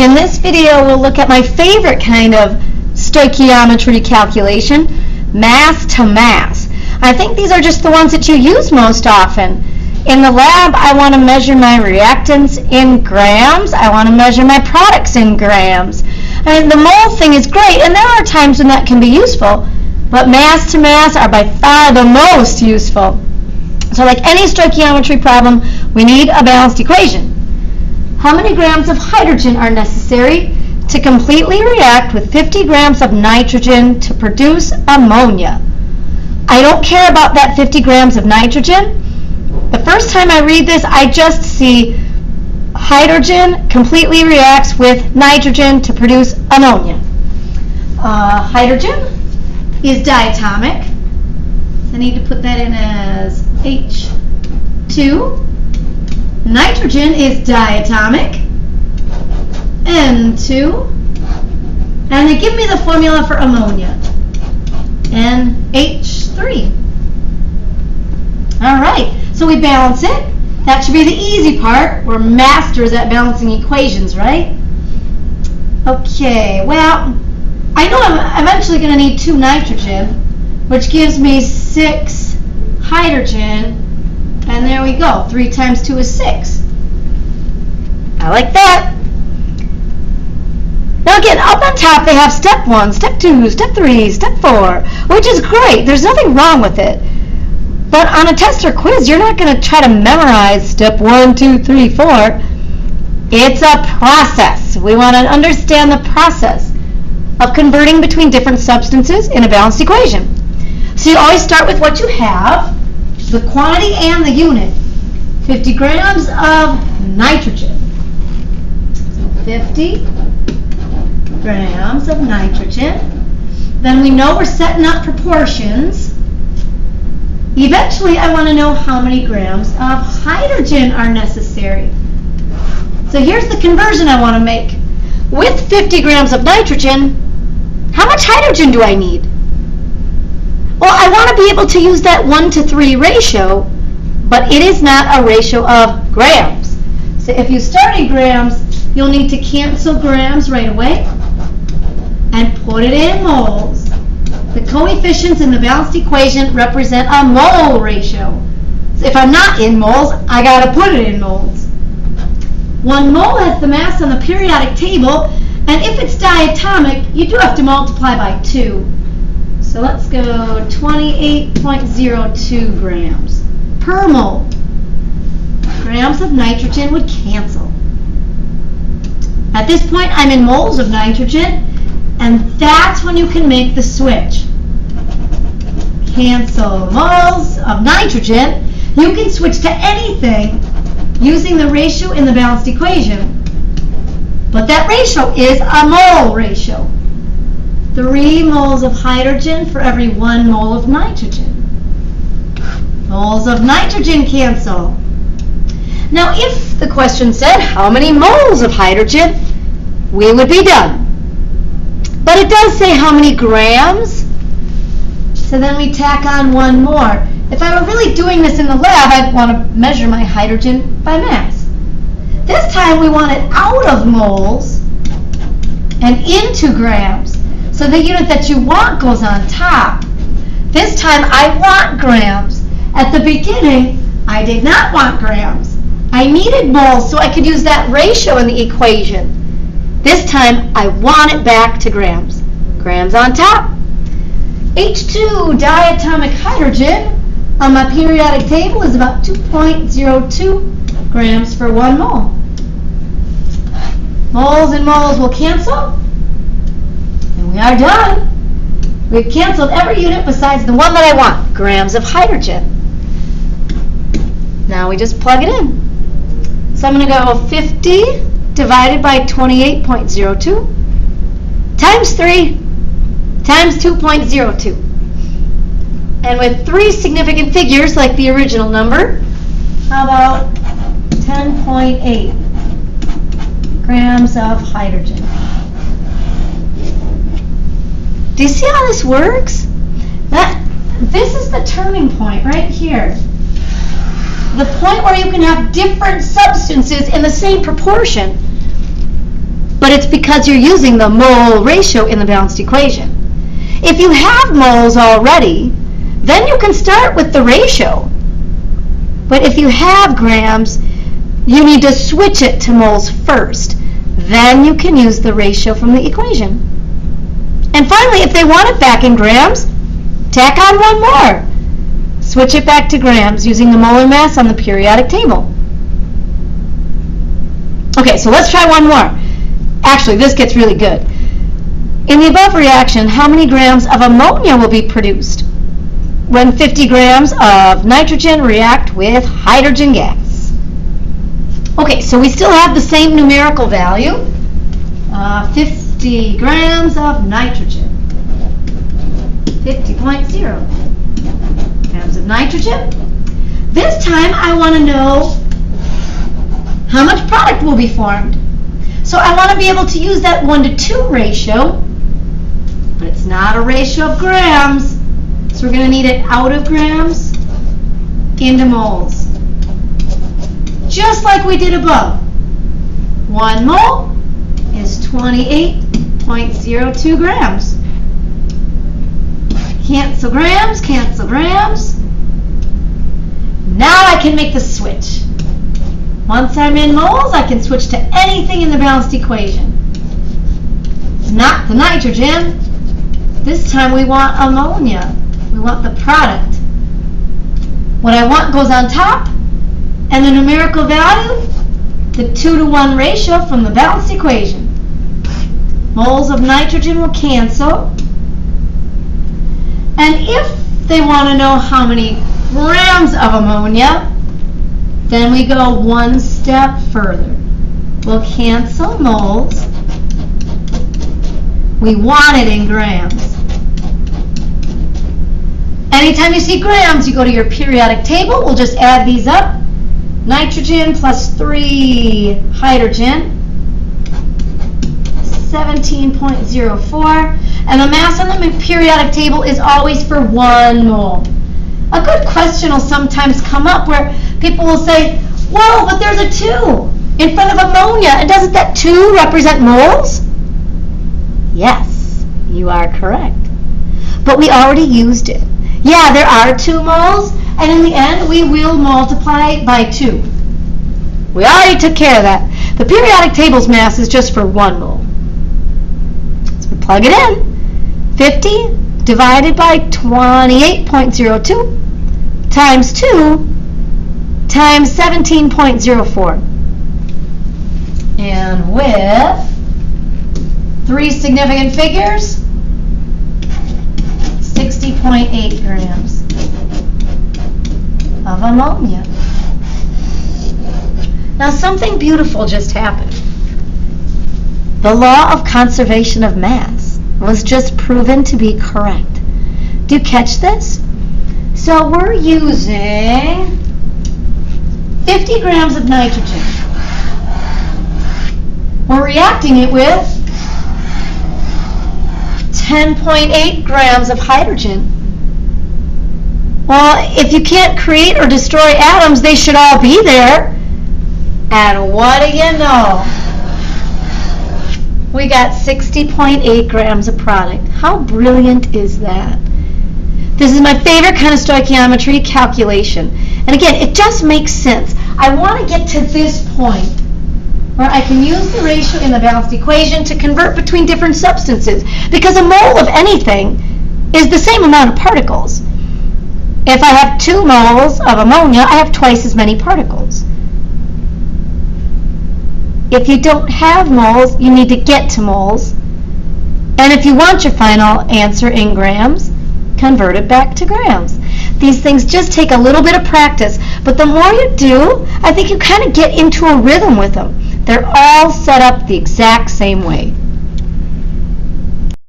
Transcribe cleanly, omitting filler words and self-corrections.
in this video we'll look at my favorite kind of stoichiometry calculation, mass to mass. I think these are just the ones that you use most often. In the lab, I want to measure my reactants in grams. I want to measure my products in grams. And the mole thing is great, and there are times when that can be useful, but mass to mass are by far the most useful. So like any stoichiometry problem, we need a balanced equation. How many grams of hydrogen are necessary to completely react with 50 grams of nitrogen to produce ammonia? I don't care about that 50 grams of nitrogen. The first time I read this, I just see hydrogen completely reacts with nitrogen to produce ammonia. Hydrogen is diatomic. I need to put that in as H2. Nitrogen is diatomic, N2. And they give me the formula for ammonia, NH3. All right, so we balance it. That should be the easy part. We're masters at balancing equations, right? Okay, well, I know I'm eventually going to need 2 nitrogen, which gives me 6 hydrogen, and there we go. 3 times 2 is 6. I like that. Now again, up on top they have step 1, step 2, step 3, step 4, which is great. There's nothing wrong with it. But on a test or quiz, you're not going to try to memorize step 1, 2, 3, 4. It's a process. We want to understand the process of converting between different substances in a balanced equation. So you always start with what you have, the quantity and the unit. 50 grams of nitrogen. So 50 grams of nitrogen. Then we know we're setting up proportions. Eventually, I want to know how many grams of hydrogen are necessary. So here's the conversion I want to make. With 50 grams of nitrogen, how much hydrogen do I need? Well, I want to be able to use that 1:3 ratio, but it is not a ratio of grams. So if you start in grams, you'll need to cancel grams right away and put it in moles. The coefficients in the balanced equation represent a mole ratio. So if I'm not in moles, I got to put it in moles. 1 mole has the mass on the periodic table, and if it's diatomic, you do have to multiply by 2. So let's go 28.02 grams per mole. Grams of nitrogen would cancel. At this point, I'm in moles of nitrogen, and that's when you can make the switch. Cancel moles of nitrogen. You can switch to anything using the ratio in the balanced equation. But that ratio is a mole ratio. 3 moles of hydrogen for every 1 mole of nitrogen. Moles of nitrogen cancel. Now, if the question said how many moles of hydrogen, we would be done. But it does say how many grams, so then we tack on 1 more. If I were really doing this in the lab, I'd want to measure my hydrogen by mass. This time we want it out of moles and into grams. So the unit that you want goes on top. This time I want grams. At the beginning, I did not want grams. I needed moles so I could use that ratio in the equation. This time, I want it back to grams. Grams on top. H2 diatomic hydrogen on my periodic table is about 2.02 grams for 1 mole. Moles and moles will cancel. And we are done. We've canceled every unit besides the one that I want, grams of hydrogen. Now we just plug it in. So I'm going to go 50 divided by 28.02 times 3 times 2.02. And with 3 significant figures like the original number, how about 10.8 grams of hydrogen? Do you see how this works? This is the turning point right here. The point where you can have different substances in the same proportion. but it's because you're using the mole ratio in the balanced equation. If you have moles already, then you can start with the ratio. But if you have grams, you need to switch it to moles first. Then you can use the ratio from the equation. And finally, if they want it back in grams, tack on one more. Switch it back to grams using the molar mass on the periodic table. Okay, so let's try one more. Actually, this gets really good. In the above reaction, how many grams of ammonia will be produced when 50 grams of nitrogen react with hydrogen gas? Okay, so we still have the same numerical value, 50 grams of nitrogen, 50.0 grams of nitrogen. This time I want to know how much product will be formed. So I want to be able to use that 1:2 ratio, but it's not a ratio of grams, so we're going to need it out of grams into moles. Just like we did above. 1 mole is 28.02 grams. Cancel grams, cancel grams. Now I can make the switch. Once I'm in moles, I can switch to anything in the balanced equation. It's not the nitrogen. This time we want ammonia. We want the product. What I want goes on top, and the numerical value, the 2:1 ratio from the balanced equation. Moles of nitrogen will cancel. And if they want to know how many grams of ammonia, then we go one step further. We'll cancel moles. We want it in grams. Anytime you see grams, you go to your periodic table. We'll just add these up. Nitrogen plus 3 hydrogen, 17.04. And the mass on the periodic table is always for 1 mole. A good question will sometimes come up where people will say, whoa, but there's a 2 in front of ammonia, and doesn't that 2 represent moles? Yes, you are correct. But we already used it. Yeah, there are 2 moles, and in the end, we will multiply by 2. We already took care of that. The periodic table's mass is just for 1 mole. So we plug it in. 50 divided by 28.02 times 2 times 17.04. And with 3 significant figures, 60.8 grams of ammonia. Now something beautiful just happened. The law of conservation of mass was just proven to be correct. Do you catch this? So we're using 50 grams of nitrogen. We're reacting it with 10.8 grams of hydrogen. Well, if you can't create or destroy atoms, they should all be there. And what do you know? We got 60.8 grams of product. How brilliant is that? This is my favorite kind of stoichiometry calculation. And again, it just makes sense. I want to get to this point where I can use the ratio in the balanced equation to convert between different substances, because a mole of anything is the same amount of particles. If I have 2 moles of ammonia, I have twice as many particles. If you don't have moles, you need to get to moles. And if you want your final answer in grams, convert it back to grams. These things just take a little bit of practice, but the more you do, I think you kind of get into a rhythm with them. They're all set up the exact same way.